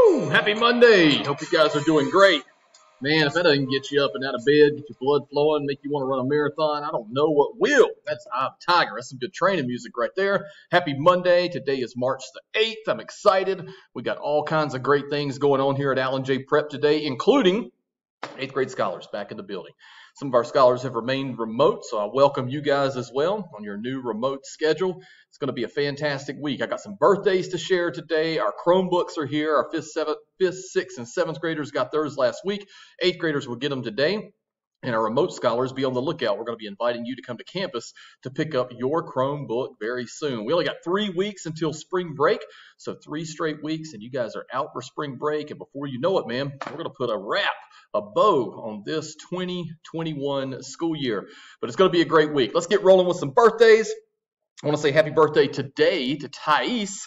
Boom! Happy Monday. Hope you guys are doing great. Man, if that doesn't get you up and out of bed, get your blood flowing, make you want to run a marathon, I don't know what will. That's I'm Tiger. That's some good training music right there. Happy Monday. Today is March the 8th. I'm excited. We got all kinds of great things going on here at Allen J. Prep today, including 8th grade scholars back in the building. Some of our scholars have remained remote, so I welcome you guys as well on your new remote schedule. It's going to be a fantastic week. I got some birthdays to share today. Our Chromebooks are here. Our 5th, 6th, and 7th graders got theirs last week. 8th graders will get them today. And our remote scholars, be on the lookout. We're going to be inviting you to come to campus to pick up your Chromebook very soon. We only got 3 weeks until spring break, so 3 straight weeks, and you guys are out for spring break. And before you know it, man, we're going to put a bow on this 2021 school year. But it's going to be a great week. Let's get rolling with some birthdays. I want to say happy birthday today to Thais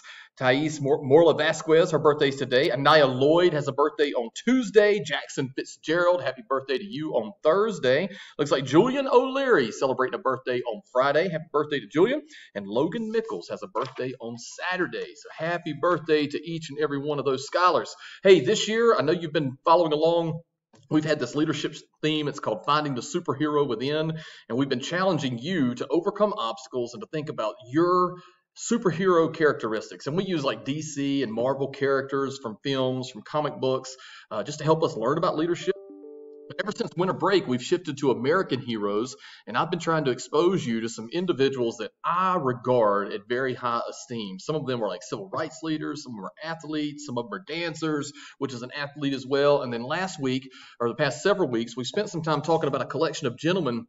Morla Vasquez. Her birthday's today. Anaya Lloyd has a birthday on Tuesday. Jackson Fitzgerald, happy birthday to you on Thursday. Looks like Julian O'Leary celebrating a birthday on Friday. Happy birthday to Julian. And Logan Mickles has a birthday on Saturday. So happy birthday to each and every one of those scholars. Hey, this year, I know you've been following along. We've had this leadership theme. It's called Finding the Superhero Within. And we've been challenging you to overcome obstacles and to think about your superhero characteristics. And we use like DC and Marvel characters from films, from comic books, just to help us learn about leadership. But ever since winter break, we've shifted to American heroes, and I've been trying to expose you to some individuals that I regard at very high esteem. Some of them were like civil rights leaders, some of them are athletes, some of them are dancers, which is an athlete as well. And then last week, or the past several weeks, we spent some time talking about a collection of gentlemen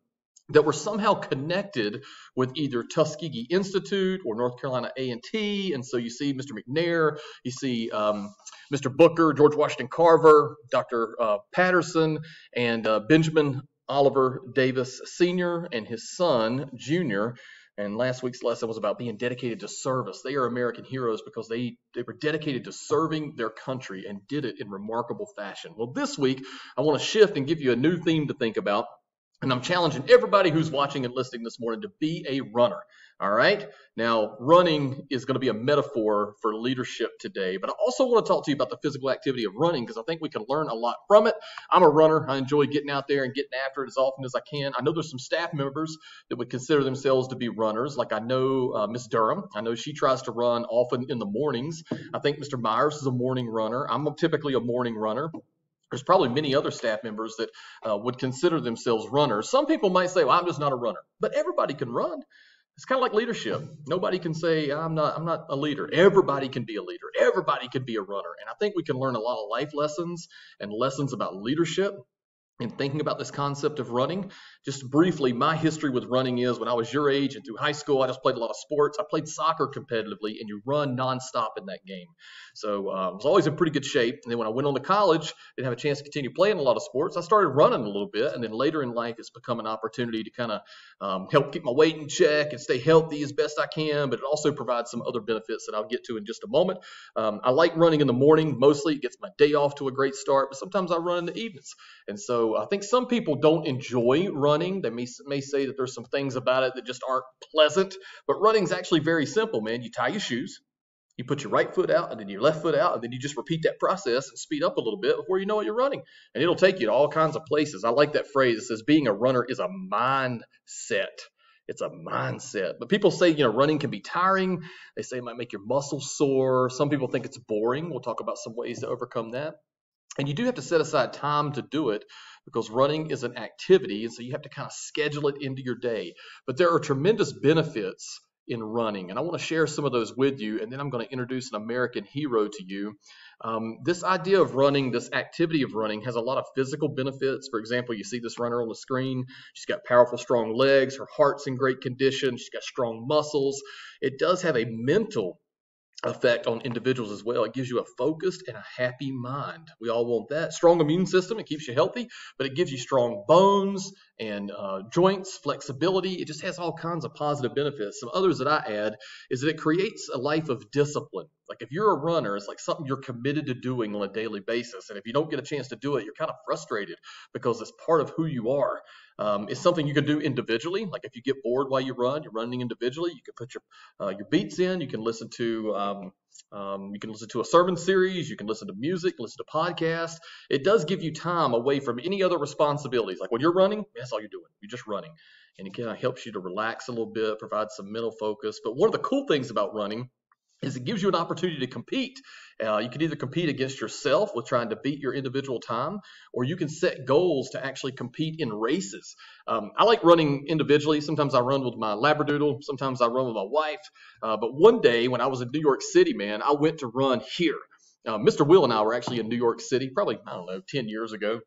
that were somehow connected with either Tuskegee Institute or North Carolina A&T. And so you see Mr. McNair, you see Mr. Booker, George Washington Carver, Dr. Patterson, and Benjamin Oliver Davis Sr. and his son, Jr. And last week's lesson was about being dedicated to service. They are American heroes because they were dedicated to serving their country and did it in remarkable fashion. Well, this week, I want to shift and give you a new theme to think about. And I'm challenging everybody who's watching and listening this morning to be a runner. All right. Now, running is going to be a metaphor for leadership today, but I also want to talk to you about the physical activity of running because I think we can learn a lot from it. I'm a runner. I enjoy getting out there and getting after it as often as I can. I know there's some staff members that would consider themselves to be runners. Like I know Miss Durham. I know she tries to run often in the mornings. I think Mr. Myers is a morning runner. I'm typically a morning runner. There's probably many other staff members that would consider themselves runners. Some people might say, well, I'm just not a runner. But everybody can run. It's kind of like leadership. Nobody can say, I'm not a leader. Everybody can be a leader. Everybody can be a runner. And I think we can learn a lot of life lessons and lessons about leadership in thinking about this concept of running. Just briefly, my history with running is when I was your age and through high school, I just played a lot of sports. I played soccer competitively, and you run nonstop in that game. So I was always in pretty good shape. And then when I went on to college, didn't have a chance to continue playing a lot of sports. I started running a little bit, and then later in life, it's become an opportunity to kind of help keep my weight in check and stay healthy as best I can. But it also provides some other benefits that I'll get to in just a moment. I like running in the morning. Mostly, it gets my day off to a great start. But sometimes I run in the evenings. And so I think some people don't enjoy running. They may say that there's some things about it that just aren't pleasant. But running is actually very simple, man. You tie your shoes. You put your right foot out and then your left foot out, and then you just repeat that process and speed up a little bit before you know it, you're running. And it'll take you to all kinds of places. I like that phrase. It says being a runner is a mindset. It's a mindset. But people say, running can be tiring. They say it might make your muscles sore. Some people think it's boring. We'll talk about some ways to overcome that. And you do have to set aside time to do it because running is an activity, and so you have to kind of schedule it into your day. But there are tremendous benefits in running, and I want to share some of those with you, and then I'm going to introduce an American hero to you. This idea of running, this activity of running has a lot of physical benefits. For example, you see this runner on the screen. She's got powerful, strong legs. Her heart's in great condition. She's got strong muscles. It does have a mental effect on individuals as well. It gives you a focused and a happy mind. We all want that. Strong immune system, it keeps you healthy, but it gives you strong bones and joints, flexibility. It just has all kinds of positive benefits. Some others that I add is that it creates a life of discipline. Like if you're a runner, it's like something you're committed to doing on a daily basis. And if you don't get a chance to do it, you're kind of frustrated because it's part of who you are. It's something you can do individually. Like if you get bored while you run, you're running individually. You can put your beats in. You can listen to a sermon series. You can listen to music, listen to podcasts. It does give you time away from any other responsibilities. Like when you're running, that's all you're doing. You're just running, and it kind of helps you to relax a little bit, provide some mental focus. But one of the cool things about running is it gives you an opportunity to compete. You can either compete against yourself with trying to beat your individual time, or you can set goals to actually compete in races. I like running individually. Sometimes I run with my Labradoodle. Sometimes I run with my wife. But one day when I was in New York City, man, I went to run here. Mr. Will and I were actually in New York City probably, 10 years ago.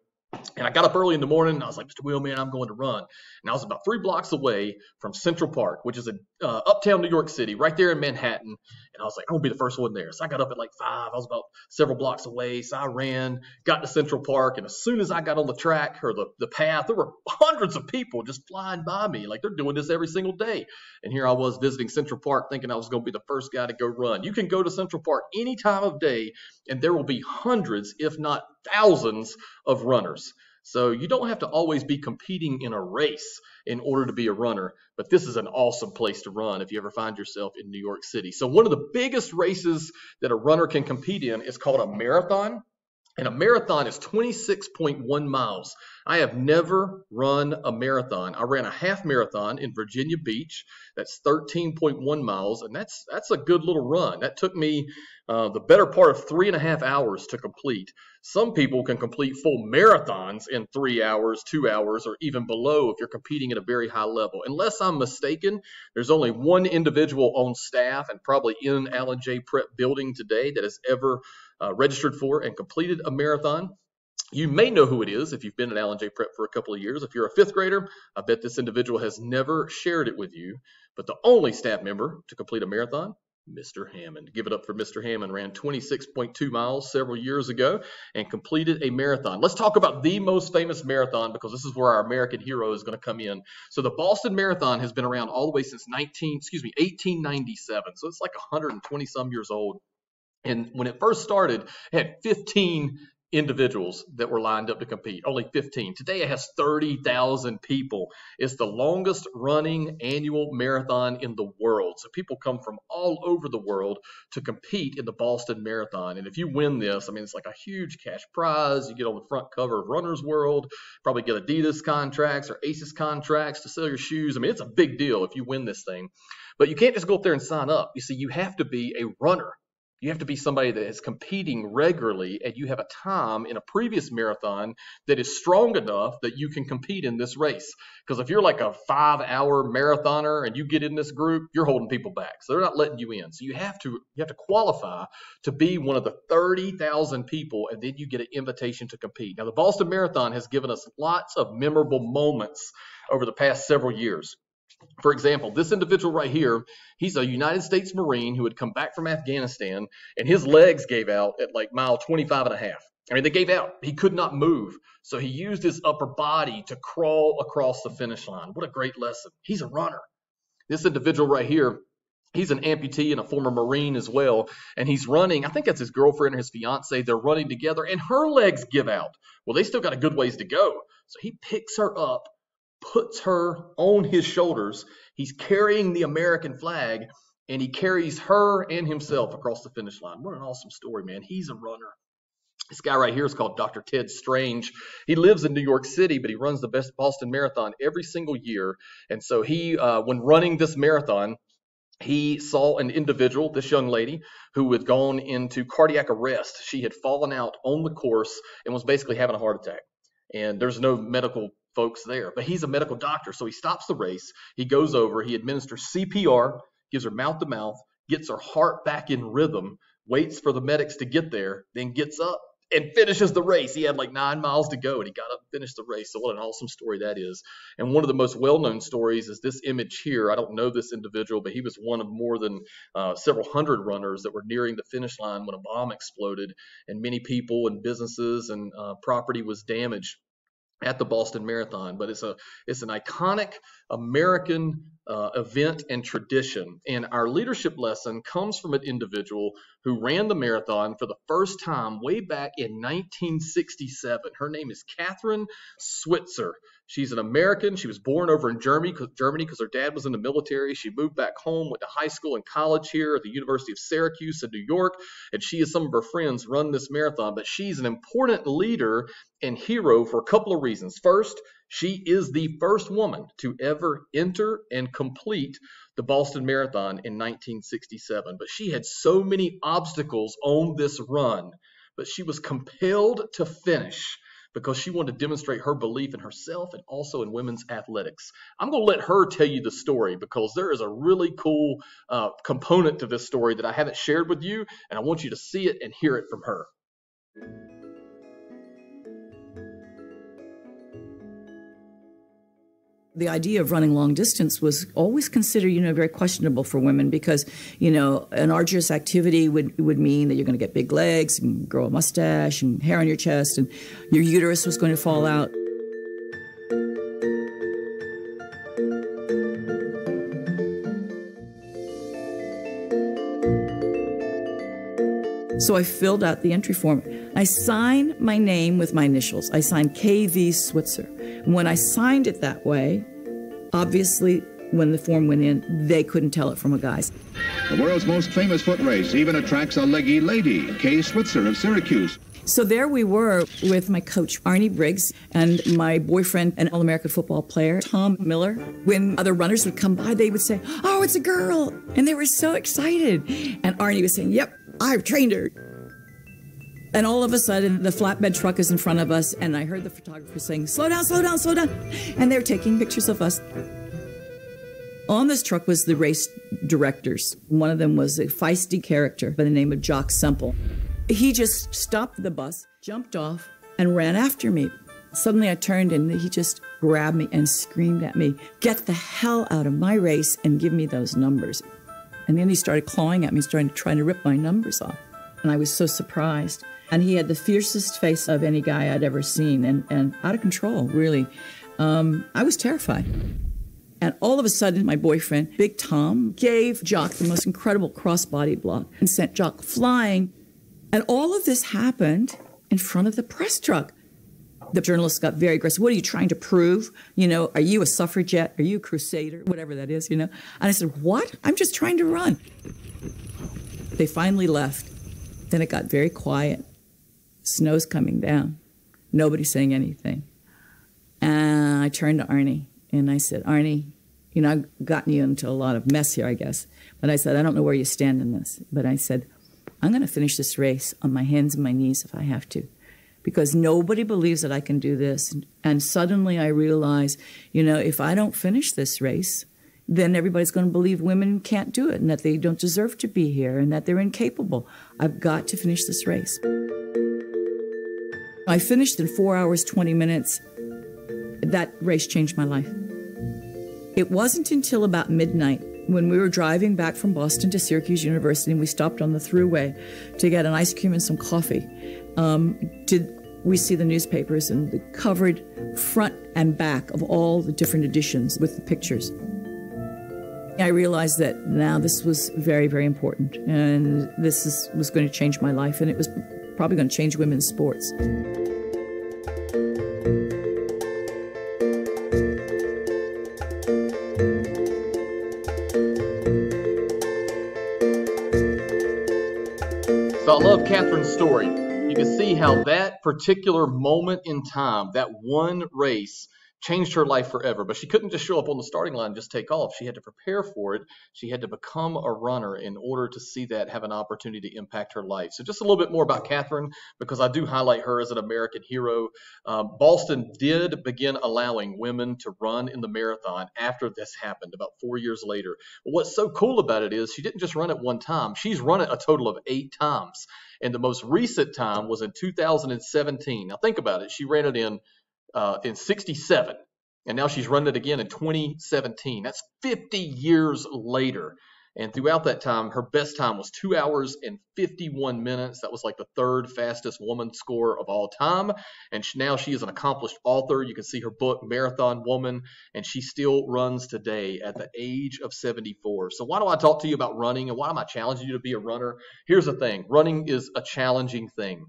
And I got up early in the morning and I was like, Mr. Will, man, I'm going to run. And I was about 3 blocks away from Central Park, which is uptown New York City, right there in Manhattan. And I was like, I'm going to be the first one there. So I got up at like 5. I was about several blocks away. So I ran, got to Central Park. And as soon as I got on the track or the path, there were hundreds of people just flying by me. Like they're doing this every single day. And here I was visiting Central Park thinking I was going to be the first guy to go run. You can go to Central Park any time of day and there will be hundreds, if not thousands, of runners. So you don't have to always be competing in a race in order to be a runner, but this is an awesome place to run if you ever find yourself in New York City. So one of the biggest races that a runner can compete in is called a marathon. And a marathon is 26.1 miles. I have never run a marathon. I ran a half marathon in Virginia Beach. That's 13.1 miles, and that's a good little run. That took me the better part of 3.5 hours to complete. Some people can complete full marathons in 3 hours, 2 hours, or even below if you're competing at a very high level. Unless I'm mistaken, there's only one individual on staff and probably in Alan J. Prep building today that has ever registered for and completed a marathon. You may know who it is if you've been at Alan J. Prep for a couple of years. If you're a 5th grader, I bet this individual has never shared it with you. But the only staff member to complete a marathon, Mr. Hammond. Give it up for Mr. Hammond. Ran 26.2 miles several years ago and completed a marathon. Let's talk about the most famous marathon because this is where our American hero is going to come in. So the Boston Marathon has been around all the way since 1897. So it's like 120 some years old. And when it first started, it had 15 individuals that were lined up to compete, only 15. Today it has 30,000 people. It's the longest running annual marathon in the world. So people come from all over the world to compete in the Boston Marathon. And if you win this, I mean, it's like a huge cash prize. You get on the front cover of Runner's World, probably get Adidas contracts or Aces contracts to sell your shoes. I mean, it's a big deal if you win this thing. But you can't just go up there and sign up. You see, you have to be a runner. You have to be somebody that is competing regularly and you have a time in a previous marathon that is strong enough that you can compete in this race. Because if you're like a 5-hour marathoner and you get in this group, you're holding people back. So they're not letting you in. So you have to qualify to be one of the 30,000 people, and then you get an invitation to compete. Now, the Boston Marathon has given us lots of memorable moments over the past several years. For example, this individual right here, he's a United States Marine who had come back from Afghanistan, and his legs gave out at like mile 25 and a half. I mean, they gave out. He could not move. So he used his upper body to crawl across the finish line. What a great lesson. He's a runner. This individual right here, he's an amputee and a former Marine as well. And he's running. I think that's his girlfriend or his fiance. They're running together, and her legs give out. Well, they still got a good ways to go. So he picks her up, puts her on his shoulders. He's carrying the American flag, and he carries her and himself across the finish line. What an awesome story, man. He's a runner. This guy right here is called Dr. Ted Strange. He lives in New York City, but he runs the best Boston Marathon every single year. And so he, when running this marathon, he saw an individual, this young lady, who had gone into cardiac arrest. She had fallen out on the course and was basically having a heart attack. And there's no medical folks there, but he's a medical doctor. So he stops the race. He goes over, he administers CPR, gives her mouth to mouth, gets her heart back in rhythm, waits for the medics to get there, then gets up and finishes the race. He had like 9 miles to go and he got up and finished the race. So what an awesome story that is. And one of the most well-known stories is this image here. I don't know this individual, but he was one of more than several hundred runners that were nearing the finish line when a bomb exploded and many people and businesses and property was damaged at the Boston Marathon. But it's an iconic American event and tradition. And our leadership lesson comes from an individual who ran the marathon for the first time way back in 1967. Her name is Catherine Switzer. She's an American. She was born over in Germany because her dad was in the military. She moved back home, went to high school and college here at the University of Syracuse in New York, and she and some of her friends run this marathon. But she's an important leader and hero for a couple of reasons. First, she is the first woman to ever enter and complete the Boston Marathon in 1967. But she had so many obstacles on this run, but she was compelled to finish because she wanted to demonstrate her belief in herself and also in women's athletics. I'm going to let her tell you the story because there is a really cool component to this story that I haven't shared with you, and I want you to see it and hear it from her. The idea of running long distance was always considered, very questionable for women because, an arduous activity would mean that you're going to get big legs and grow a mustache and hair on your chest and your uterus was going to fall out. So I filled out the entry form. I signed my name with my initials. I signed KV Switzer. And when I signed it that way, obviously, when the form went in, they couldn't tell it from a guy's. The world's most famous foot race even attracts a leggy lady, Kay Switzer of Syracuse. So there we were with my coach, Arnie Briggs, and my boyfriend, an All-American football player, Tom Miller. When other runners would come by, they would say, "Oh, it's a girl." And they were so excited. And Arnie was saying, "Yep, I've trained her." And all of a sudden, the flatbed truck is in front of us, and I heard the photographer saying, "Slow down, slow down, slow down." And they're taking pictures of us. On this truck was the race directors. One of them was a feisty character by the name of Jock Semple. He just stopped the bus, jumped off, and ran after me. Suddenly I turned, and he just grabbed me and screamed at me, "Get the hell out of my race and give me those numbers." And then he started clawing at me, trying to rip my numbers off. And I was so surprised. And he had the fiercest face of any guy I'd ever seen, and out of control, really. I was terrified. And all of a sudden, my boyfriend, Big Tom, gave Jock the most incredible crossbody block and sent Jock flying. And all of this happened in front of the press truck. The journalists got very aggressive. "What are you trying to prove? Are you a suffragette? Are you a crusader?" Whatever that is, And I said, "What? I'm just trying to run." They finally left. Then it got very quiet. Snow's coming down. Nobody's saying anything. And I turned to Arnie and I said, "Arnie, I've gotten you into a lot of mess here, I guess." But I said, "I don't know where you stand in this." But I said, "I'm going to finish this race on my hands and my knees if I have to, because nobody believes that I can do this." And suddenly I realized, if I don't finish this race, then everybody's going to believe women can't do it and that they don't deserve to be here and that they're incapable. I've got to finish this race. I finished in 4 hours, 20 minutes. That race changed my life. It wasn't until about midnight when we were driving back from Boston to Syracuse University and we stopped on the thruway to get an ice cream and some coffee. Did we see the newspapers and the covered front and back of all the different editions with the pictures. I realized that now this was very, very important, and this was going to change my life, and it was probably going to change women's sports. So I love Catherine's story. You can see how that particular moment in time, that one race, changed her life forever. But she couldn't just show up on the starting line and just take off. She had to prepare for it. She had to become a runner in order to see that have an opportunity to impact her life. So just a little bit more about Catherine, because I do highlight her as an American hero. Boston did begin allowing women to run in the marathon after this happened, about 4 years later. But what's so cool about it is she didn't just run it one time. She's run it a total of 8 times. And the most recent time was in 2017. Now think about it. She ran it in 67, and now she's running it again in 2017. That's 50 years later. And throughout that time, her best time was 2 hours and 51 minutes. That was like the third fastest woman score of all time. And now she is an accomplished author. You can see her book, Marathon Woman, and she still runs today at the age of 74. So why do I talk to you about running, and why am I challenging you to be a runner? Here's the thing. Running is a challenging thing.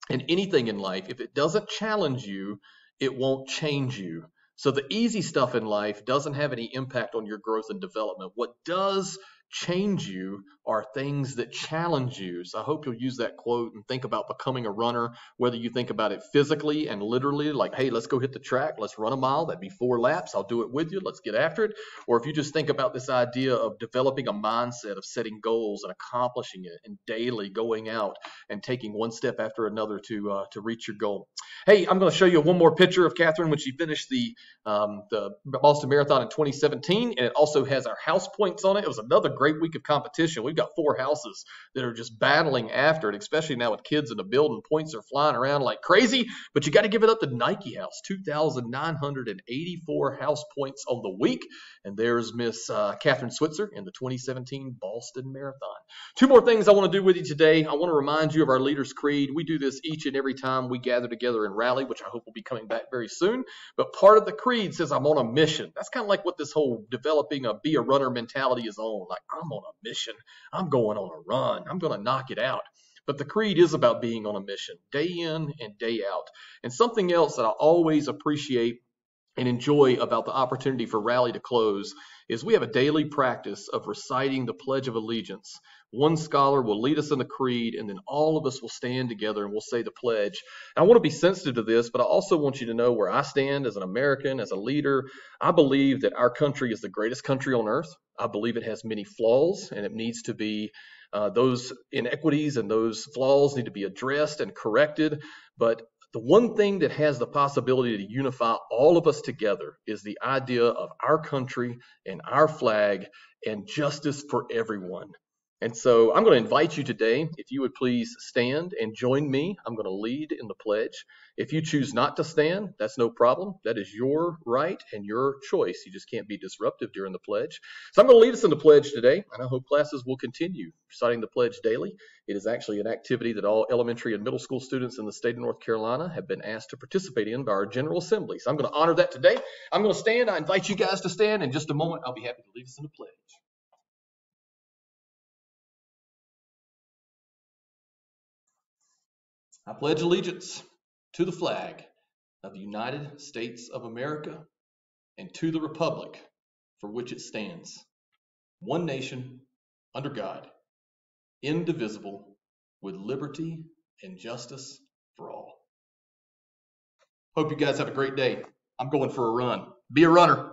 And anything in life, if it doesn't challenge you, it won't change you. So the easy stuff in life doesn't have any impact on your growth and development. What does change you are things that challenge you. So I hope you'll use that quote and think about becoming a runner, whether you think about it physically and literally, like, hey, let's go hit the track, let's run a mile, that'd be 4 laps, I'll do it with you, let's get after it. Or if you just think about this idea of developing a mindset of setting goals and accomplishing it and daily going out and taking one step after another to reach your goal. Hey, I'm going to show you one more picture of Catherine when she finished the Boston Marathon in 2017, and it also has our house points on it. It was another great week of competition. We've got 4 houses that are just battling after it, especially now with kids in the building. Points are flying around like crazy, but you got to give it up to Nike House. 2,984 house points on the week. And there's Miss Catherine Switzer in the 2017 Boston Marathon. 2 more things I want to do with you today. I want to remind you of our Leaders' Creed. We do this each and every time we gather together and rally, which I hope will be coming back very soon. But part of the creed says I'm on a mission. That's kind of like what this whole developing a be a runner mentality is on. Like, I'm on a mission. I'm going on a run. I'm going to knock it out. But the creed is about being on a mission, day in and day out. And something else that I always appreciate and enjoy about the opportunity for Rally to close is we have a daily practice of reciting the Pledge of Allegiance. One scholar will lead us in the creed, and then all of us will stand together and we'll say the pledge. And I want to be sensitive to this, but I also want you to know where I stand as an American, as a leader. I believe that our country is the greatest country on earth. I believe it has many flaws, and it needs to be those inequities and those flaws need to be addressed and corrected. But the one thing that has the possibility to unify all of us together is the idea of our country and our flag and justice for everyone. And so I'm going to invite you today, if you would please stand and join me. I'm going to lead in the pledge. If you choose not to stand, that's no problem. That is your right and your choice. You just can't be disruptive during the pledge. So I'm going to lead us in the pledge today, and I hope classes will continue reciting the pledge daily. It is actually an activity that all elementary and middle school students in the state of North Carolina have been asked to participate in by our General Assembly. So I'm going to honor that today. I'm going to stand. I invite you guys to stand. In just a moment, I'll be happy to lead us in the pledge. I pledge allegiance to the flag of the United States of America and to the republic for which it stands, one nation, under God, indivisible, with liberty and justice for all. Hope you guys have a great day. I'm going for a run. Be a runner.